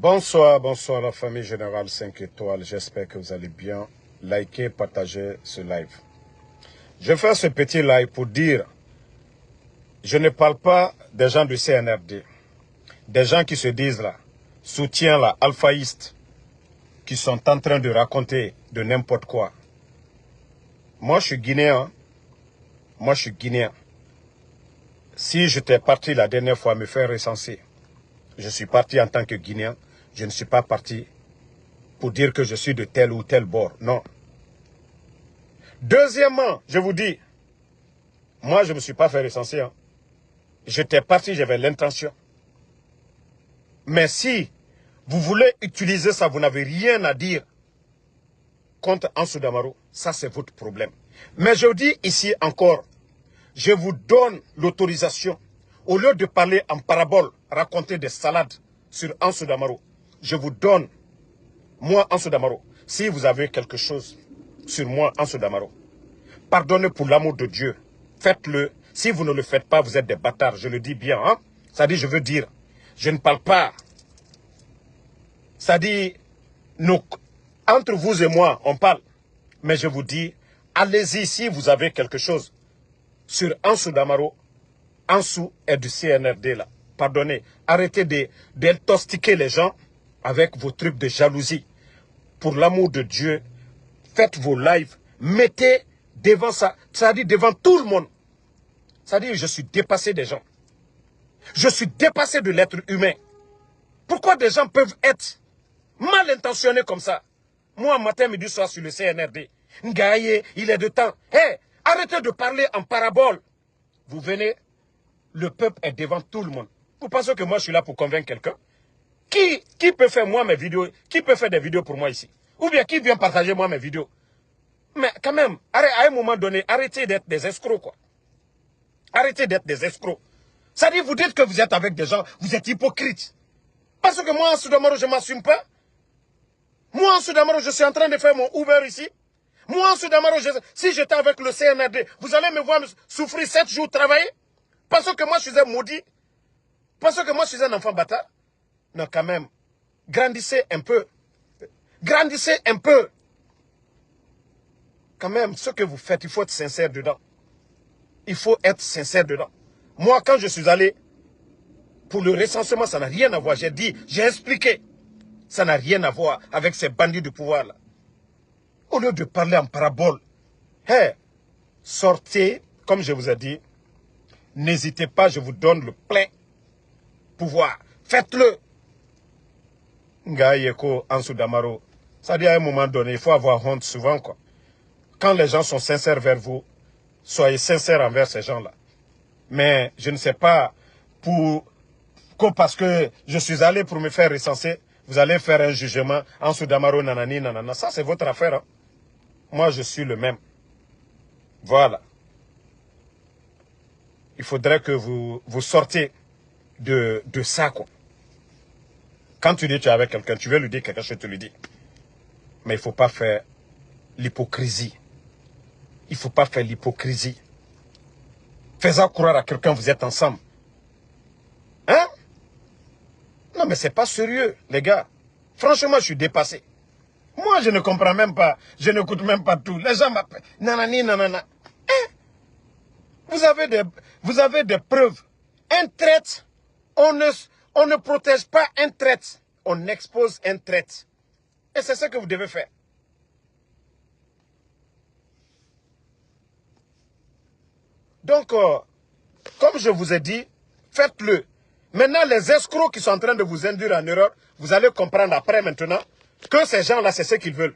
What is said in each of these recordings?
Bonsoir, bonsoir la famille Générale 5 étoiles. J'espère que vous allez bien. Likez, partagez ce live. Je fais ce petit live pour dire, je ne parle pas des gens du CNRD, des gens qui se disent là, soutien là, alphaïstes, qui sont en train de raconter de n'importe quoi. Moi, je suis guinéen. Moi, je suis guinéen. Si j'étais parti la dernière fois me faire recenser, je suis parti en tant que Guinéen. Je ne suis pas parti pour dire que je suis de tel ou tel bord. Non. Deuxièmement, je vous dis, moi, je ne me suis pas fait recenser. Hein. J'étais parti, j'avais l'intention. Mais si vous voulez utiliser ça, vous n'avez rien à dire contre Ansou Damaro. Ça, c'est votre problème. Mais je vous dis ici encore, je vous donne l'autorisation. Au lieu de parler en parabole, raconter des salades sur Ansou Damaro, je vous donne, moi, Ansou Damaro, si vous avez quelque chose sur moi, Ansou Damaro, pardonnez pour l'amour de Dieu. Faites-le. Si vous ne le faites pas, vous êtes des bâtards. Je le dis bien. Hein? Ça dit, je veux dire, je ne parle pas. Ça dit, entre vous et moi, on parle. Mais je vous dis, allez-y si vous avez quelque chose sur Ansou Damaro. Ansou est du CNRD là. Pardonnez. Arrêtez d'intoxiquer les gens avec vos trucs de jalousie. Pour l'amour de Dieu, faites vos lives. Mettez devant ça. Ça dit devant tout le monde. Ça dit je suis dépassé des gens. Je suis dépassé de l'être humain. Pourquoi des gens peuvent être mal intentionnés comme ça? Moi, matin, midi, soir sur le CNRD. Ngaye, il est de temps. Hé, arrêtez de parler en parabole. Vous venez, le peuple est devant tout le monde. Vous pensez que moi, je suis là pour convaincre quelqu'un? Qui peut faire moi mes vidéos? Qui peut faire des vidéos pour moi ici? Ou bien qui vient partager moi mes vidéos? Mais quand même, à un moment donné, arrêtez d'être des escrocs, quoi. Arrêtez d'être des escrocs. Ça dit, vous dites que vous êtes avec des gens, vous êtes hypocrites. Parce que moi, en Soudamaro, je ne m'assume pas. Moi, en Soudamaro, je suis en train de faire mon Uber ici. Moi, en Soudamaro, si j'étais avec le CNRD, vous allez me voir souffrir 7 jours travailler? Parce que moi, je suis un maudit? Parce que moi, je suis un enfant bâtard? Non, quand même. Grandissez un peu. Grandissez un peu. Quand même, ce que vous faites, il faut être sincère dedans. Il faut être sincère dedans. Moi, quand je suis allé pour le recensement, ça n'a rien à voir. J'ai dit, j'ai expliqué. Ça n'a rien à voir avec ces bandits de pouvoir-là. Au lieu de parler en parabole, hey, sortez, comme je vous ai dit, n'hésitez pas, je vous donne le plein pouvoir. Faites-le. Ngaïeko, Ansou Damaro, ça dit à un moment donné, il faut avoir honte souvent, quoi. Quand les gens sont sincères vers vous, soyez sincères envers ces gens-là. Mais je ne sais pas, parce que je suis allé pour me faire recenser, vous allez faire un jugement, Ansou Damaro, nanani, nanana. Ça, c'est votre affaire. Hein. Moi, je suis le même. Voilà. Il faudrait que vous sortez de ça, quoi. Quand tu dis que tu es avec quelqu'un, tu veux lui dire quelque chose, tu lui dis. Mais il ne faut pas faire l'hypocrisie. Il ne faut pas faire l'hypocrisie. Faisant croire à quelqu'un, vous êtes ensemble. Hein? Non, mais c'est pas sérieux, les gars. Franchement, je suis dépassé. Moi, je ne comprends même pas. Je n'écoute même pas tout. Les gens m'appellent. Nanani, nanana. Hein? Vous avez des preuves. Un traître, on ne protège pas un traître. On expose un traître. Et c'est ce que vous devez faire. Donc, comme je vous ai dit, faites-le. Maintenant, les escrocs qui sont en train de vous induire en erreur, vous allez comprendre après maintenant que ces gens-là, c'est ce qu'ils veulent.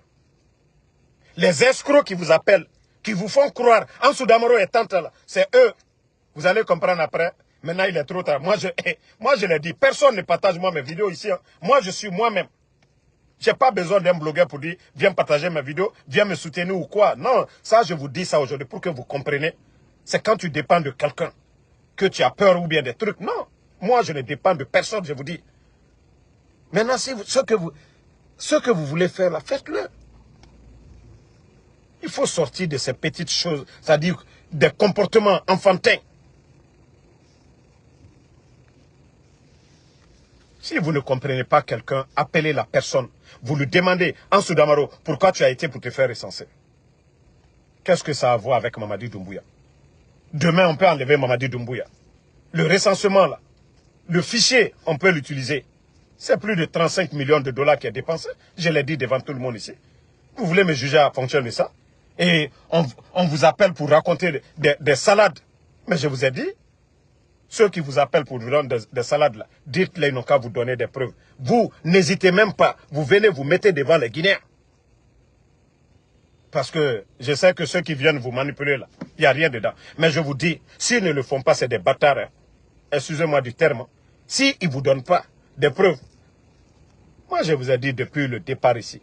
Les escrocs qui vous appellent, qui vous font croire, Ansou Damaro est tant là, c'est eux. Vous allez comprendre après. Maintenant, il est trop tard. Moi, je l'ai dit, personne ne partage moi mes vidéos ici. Hein. Moi, je suis moi-même. Je n'ai pas besoin d'un blogueur pour dire, viens partager mes vidéos, viens me soutenir ou quoi. Non, ça, je vous dis ça aujourd'hui pour que vous compreniez. C'est quand tu dépends de quelqu'un que tu as peur ou bien des trucs. Non, moi, je ne dépends de personne, je vous dis. Maintenant, si ce que vous voulez faire là, faites-le. Il faut sortir de ces petites choses, c'est-à-dire des comportements enfantins. Si vous ne comprenez pas quelqu'un, appelez la personne. Vous lui demandez, Ansou Damaro, pourquoi tu as été pour te faire recenser? Qu'est-ce que ça a à voir avec Mamadi Doumbouya? Demain, on peut enlever Mamadi Doumbouya. Le recensement, là, le fichier, on peut l'utiliser. C'est plus de 35 millions de dollars qui est dépensé. Je l'ai dit devant tout le monde ici. Vous voulez me juger à fonction de ça? Et on vous appelle pour raconter des salades. Mais je vous ai dit, ceux qui vous appellent pour vous donner des salades, là, dites-les, ils n'ont qu'à vous donner des preuves. Vous, n'hésitez même pas. Vous venez vous mettez devant les Guinéens. Parce que je sais que ceux qui viennent vous manipuler là, il n'y a rien dedans. Mais je vous dis, s'ils ne le font pas, c'est des bâtards. Hein. Excusez-moi du terme. S'ils ne vous donnent pas des preuves, moi je vous ai dit depuis le départ ici.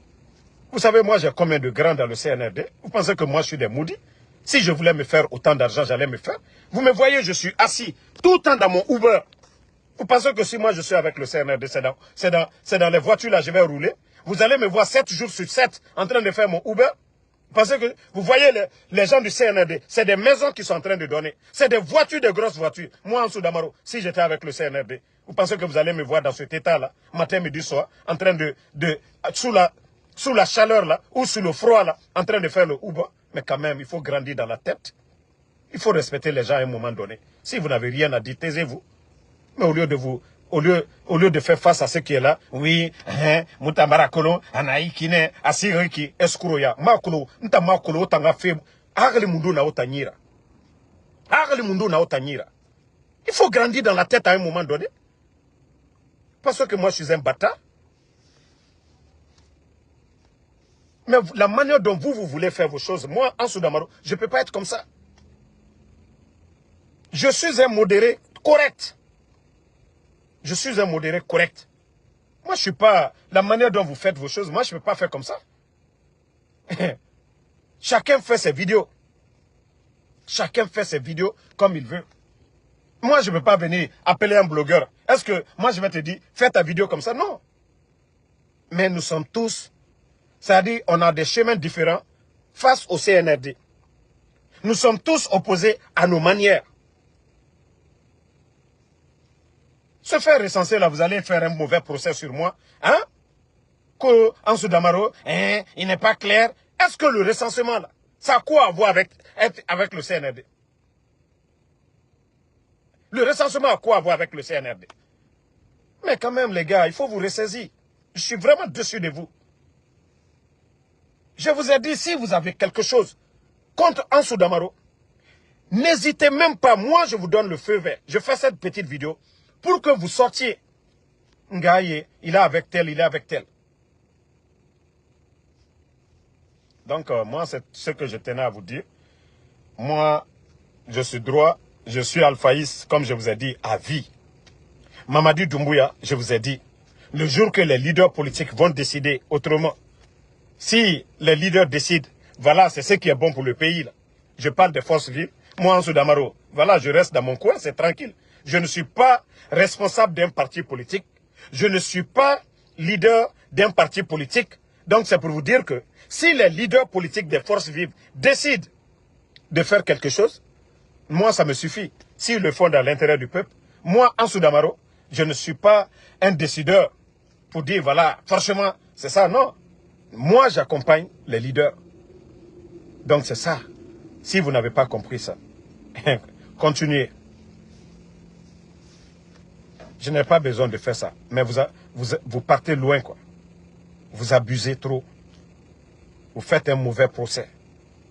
Vous savez, moi j'ai combien de grands dans le CNRD? Vous pensez que moi je suis des maudits? Si je voulais me faire autant d'argent, j'allais me faire. Vous me voyez, je suis assis tout le temps dans mon Uber. Vous pensez que si moi je suis avec le CNRD, c'est dans les voitures là, je vais rouler. Vous allez me voir 7 jours sur 7 en train de faire mon Uber. Parce que vous voyez les gens du CNRD, c'est des maisons qui sont en train de donner. C'est des voitures, de grosses voitures. Moi, Ansou Damaro, si j'étais avec le CNRD, vous pensez que vous allez me voir dans cet état-là, matin, midi, soir, en train sous la chaleur là, ou sous le froid là, en train de faire le Uber. Mais quand même, il faut grandir dans la tête. Il faut respecter les gens à un moment donné. Si vous n'avez rien à dire, taisez-vous. Mais au lieu de faire face à ce qui est là, oui, Moutambarakolo, Anaïkine, Asiriki, Eskuroya, Makolo, Ntamakolo, Tangafe, Agli Mundu na Otanyira. Agli Mundu na Otanyira. Il faut grandir dans la tête à un moment donné. Parce que moi, je suis un bâtard. Mais la manière dont vous voulez faire vos choses, moi, Ansou Damaro, je ne peux pas être comme ça. Je suis un modéré correct. Je suis un modéré correct. Moi, je ne suis pas... La manière dont vous faites vos choses, moi, je ne peux pas faire comme ça. Chacun fait ses vidéos. Chacun fait ses vidéos comme il veut. Moi, je ne peux pas venir appeler un blogueur. Est-ce que moi, je vais te dire, fais ta vidéo comme ça? Non. Mais nous sommes tous... C'est-à-dire, on a des chemins différents face au CNRD. Nous sommes tous opposés à nos manières. Se faire recenser là, vous allez faire un mauvais procès sur moi. Hein? Que Ansou Damaro, il n'est pas clair. Est-ce que le recensement là, ça a quoi à voir avec le CNRD? Le recensement a quoi à voir avec le CNRD? Mais quand même les gars, il faut vous ressaisir. Je suis vraiment dessus de vous. Je vous ai dit, si vous avez quelque chose contre Ansou Damaro, n'hésitez même pas. Moi, je vous donne le feu vert. Je fais cette petite vidéo pour que vous sortiez. Ngaye, il est avec tel, il est avec tel. Donc, moi, c'est ce que je tenais à vous dire. Moi, je suis droit, je suis alphaïste, comme je vous ai dit, à vie. Mamadi Doumbouya, je vous ai dit, le jour que les leaders politiques vont décider autrement, si les leaders décident, voilà, c'est ce qui est bon pour le pays, là. Je parle des forces vives. Moi, Ansou Damaro, voilà, je reste dans mon coin, c'est tranquille. Je ne suis pas responsable d'un parti politique. Je ne suis pas leader d'un parti politique. Donc, c'est pour vous dire que si les leaders politiques des forces vives décident de faire quelque chose, moi, ça me suffit. S'ils le font dans l'intérêt du peuple, moi, Ansou Damaro, je ne suis pas un décideur pour dire, voilà, franchement, c'est ça, non. Moi, j'accompagne les leaders. Donc, c'est ça. Si vous n'avez pas compris ça, continuez. Je n'ai pas besoin de faire ça. Mais vous partez loin, quoi. Vous abusez trop. Vous faites un mauvais procès.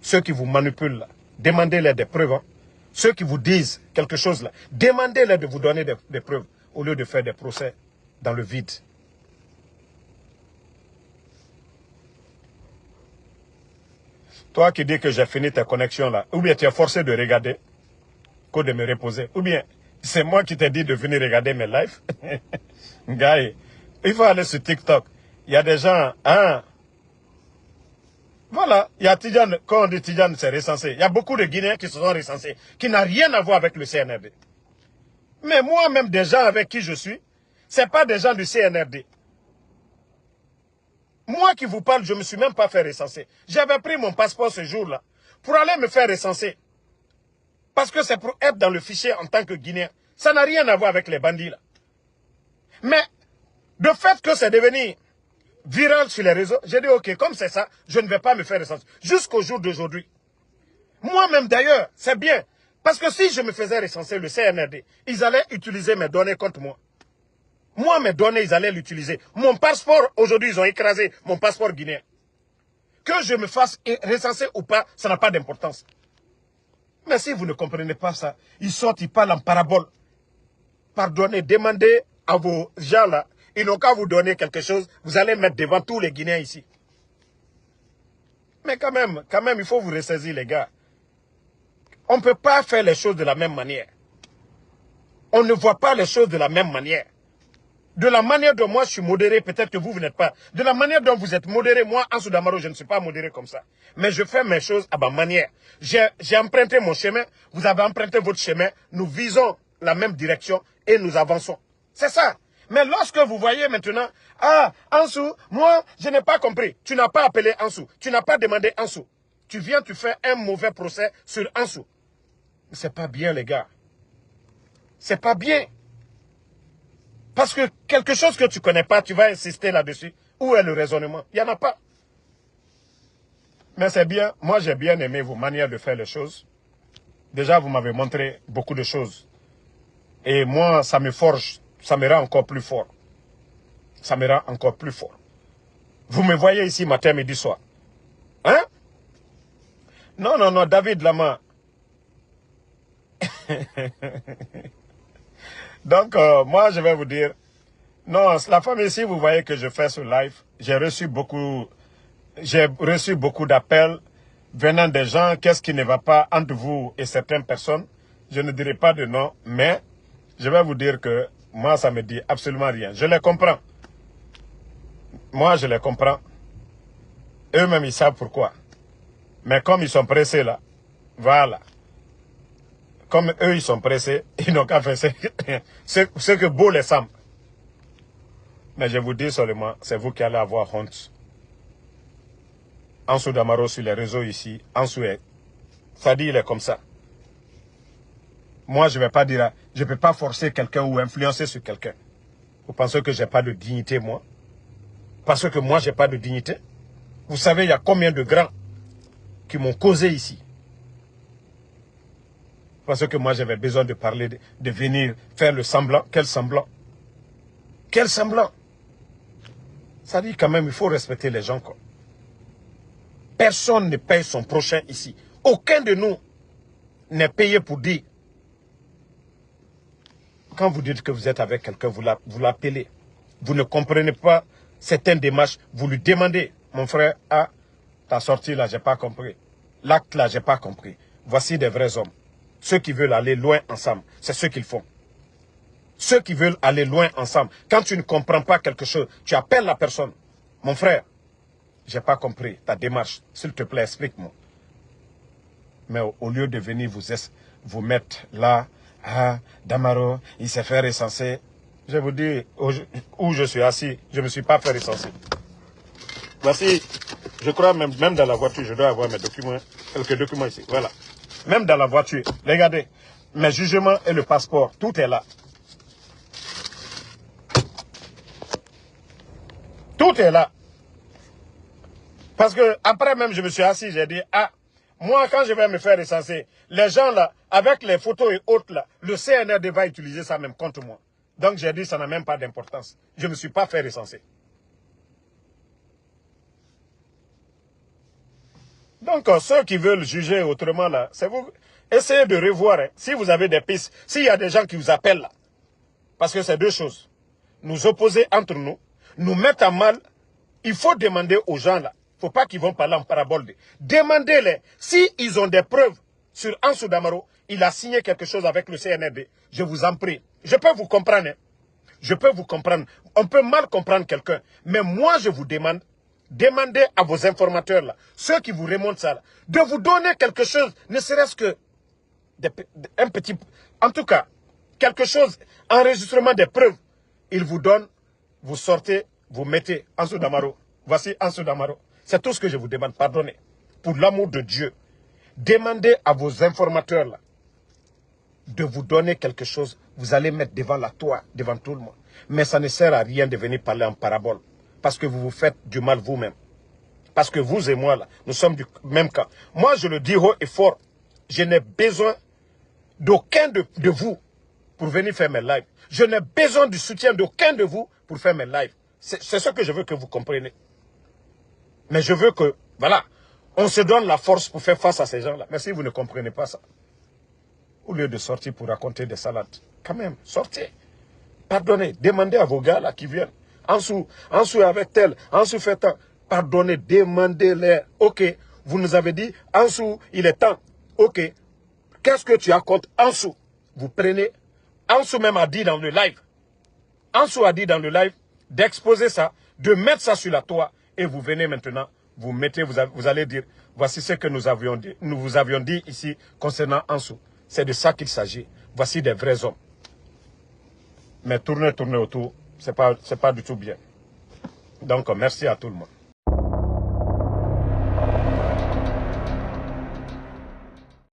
Ceux qui vous manipulent, là, demandez-les des preuves. Hein. Ceux qui vous disent quelque chose, là, demandez-les de vous donner des preuves au lieu de faire des procès dans le vide. Toi qui dis que j'ai fini tes connexions là, ou bien tu es forcé de regarder, que de me reposer, ou bien c'est moi qui t'ai dit de venir regarder mes lives. Gars, il faut aller sur TikTok. Il y a des gens, hein. Voilà, il y a Tidjane, quand on dit Tidjane, c'est recensé. Il y a beaucoup de Guinéens qui se sont recensés, qui n'ont rien à voir avec le CNRD. Mais moi-même, des gens avec qui je suis, ce n'est pas des gens du CNRD. Moi qui vous parle, je ne me suis même pas fait recenser. J'avais pris mon passeport ce jour-là pour aller me faire recenser. Parce que c'est pour être dans le fichier en tant que Guinéen. Ça n'a rien à voir avec les bandits là. Mais De fait que c'est devenu viral sur les réseaux, j'ai dit ok, comme c'est ça, je ne vais pas me faire recenser. Jusqu'au jour d'aujourd'hui. Moi-même d'ailleurs, c'est bien. Parce que si je me faisais recenser le CNRD, ils allaient utiliser mes données contre moi. Moi, mes données, ils allaient l'utiliser. Mon passeport, aujourd'hui, ils ont écrasé mon passeport guinéen. Que je me fasse recenser ou pas, ça n'a pas d'importance. Mais si vous ne comprenez pas ça, ils sortent, ils parlent en parabole. Pardonnez, demandez à vos gens là, ils n'ont qu'à vous donner quelque chose, vous allez mettre devant tous les Guinéens ici. Mais quand même, il faut vous ressaisir les gars. On ne peut pas faire les choses de la même manière. On ne voit pas les choses de la même manière. De la manière dont moi je suis modéré, peut-être que vous n'êtes pas. De la manière dont vous êtes modéré, moi, Ansou Damaro, je ne suis pas modéré comme ça. Mais je fais mes choses à ma manière. J'ai emprunté mon chemin, vous avez emprunté votre chemin, nous visons la même direction et nous avançons. C'est ça. Mais lorsque vous voyez maintenant, ah, Ansou, moi, je n'ai pas compris. Tu n'as pas appelé Ansou, tu n'as pas demandé Ansou. Tu viens, tu fais un mauvais procès sur Ansou. C'est pas bien, les gars. C'est pas bien. Parce que quelque chose que tu ne connais pas, tu vas insister là-dessus. Où est le raisonnement? Il n'y en a pas. Mais c'est bien. Moi, j'ai bien aimé vos manières de faire les choses. Déjà, vous m'avez montré beaucoup de choses. Et moi, ça me forge. Ça me rend encore plus fort. Ça me rend encore plus fort. Vous me voyez ici matin, midi, soir. Hein? Non, non, non, David Lama. Donc, moi, je vais vous dire, non, la famille ici, vous voyez que je fais ce live. J'ai reçu beaucoup d'appels venant des gens. Qu'est-ce qui ne va pas entre vous et certaines personnes? Je ne dirai pas de nom, mais je vais vous dire que moi, ça me dit absolument rien. Je les comprends. Moi, je les comprends. Eux-mêmes, ils savent pourquoi. Mais comme ils sont pressés là, voilà. Comme eux, ils sont pressés, ils n'ont qu'à faire ce que beau les semble. Mais je vous dis seulement, c'est vous qui allez avoir honte. Ansou Damaro sur les réseaux ici, Ansou est. Ça dit, il est comme ça. Moi, je ne vais pas dire, je ne peux pas forcer quelqu'un ou influencer sur quelqu'un. Vous pensez que je n'ai pas de dignité, moi? Parce que moi, je n'ai pas de dignité. Vous savez, il y a combien de grands qui m'ont causé ici? Parce que moi, j'avais besoin de parler, de venir faire le semblant. Quel semblant? Quel semblant? Ça dit quand même, il faut respecter les gens, quoi. Personne ne paye son prochain ici. Aucun de nous n'est payé pour dire. Quand vous dites que vous êtes avec quelqu'un, vous l'appelez. Vous ne comprenez pas certaines démarches, vous lui demandez, mon frère, ah, ta sortie là, j'ai pas compris. L'acte là, j'ai pas compris. Voici des vrais hommes. Ceux qui veulent aller loin ensemble, c'est ce qu'ils font. Ceux qui veulent aller loin ensemble. Quand tu ne comprends pas quelque chose, tu appelles la personne. Mon frère, j'ai pas compris ta démarche. S'il te plaît, explique-moi. Mais au lieu de venir vous mettre là, ah, Damaro, il s'est fait recenser. Je vous dis, où je suis assis, je ne me suis pas fait recenser. Voici, je crois même dans la voiture, je dois avoir mes documents, quelques documents ici, voilà. Même dans la voiture, regardez, mes jugements et le passeport, tout est là. Tout est là. Parce que après même, je me suis assis, j'ai dit, ah, moi, quand je vais me faire recenser, les gens là, avec les photos et autres là, le CNRD va utiliser ça même contre moi. Donc j'ai dit, ça n'a même pas d'importance. Je ne me suis pas fait recenser. Donc ceux qui veulent juger autrement là, c'est vous. Essayez de revoir, hein, si vous avez des pistes, s'il y a des gens qui vous appellent là. Parce que c'est deux choses. Nous opposer entre nous, nous mettre à mal. Il faut demander aux gens là. Il ne faut pas qu'ils vont parler en parabole. Demandez-les. S'ils ont des preuves sur Ansou Damaro, il a signé quelque chose avec le CNRD. Je vous en prie. Je peux vous comprendre. Hein. Je peux vous comprendre. On peut mal comprendre quelqu'un. Mais moi, je vous demande, demandez à vos informateurs là, ceux qui vous remontent ça là, de vous donner quelque chose, ne serait-ce que un petit... En tout cas, quelque chose, enregistrement des preuves. Ils vous donnent, vous sortez, vous mettez Ansou Damaro. Voici Ansou Damaro. C'est tout ce que je vous demande. Pardonnez. Pour l'amour de Dieu, demandez à vos informateurs là, de vous donner quelque chose. Vous allez mettre devant la toile, devant tout le monde. Mais ça ne sert à rien de venir parler en parabole. Parce que vous vous faites du mal vous-même. Parce que vous et moi, là, nous sommes du même cas. Moi, je le dis haut et fort. Je n'ai besoin d'aucun de vous pour venir faire mes lives. Je n'ai besoin du soutien d'aucun de vous pour faire mes lives. C'est ce que je veux que vous compreniez. Mais je veux que, voilà, on se donne la force pour faire face à ces gens-là. Mais si vous ne comprenez pas ça, au lieu de sortir pour raconter des salades, quand même, sortez. Pardonnez, demandez à vos gars là qui viennent. Ansou avec tel, Ansou fait tant. Pardonnez, demandez-les. Ok, vous nous avez dit, Ansou, il est temps. Ok, qu'est-ce que tu as contre Ansou? Vous prenez, Ansou même a dit dans le live, Ansou a dit dans le live d'exposer ça, de mettre ça sur la toile, et vous venez maintenant, vous mettez, vous allez dire, voici ce que nous vous avions dit ici concernant Ansou. C'est de ça qu'il s'agit. Voici des vrais hommes. Mais tourner autour, c'est pas du tout bien. Donc, merci à tout le monde.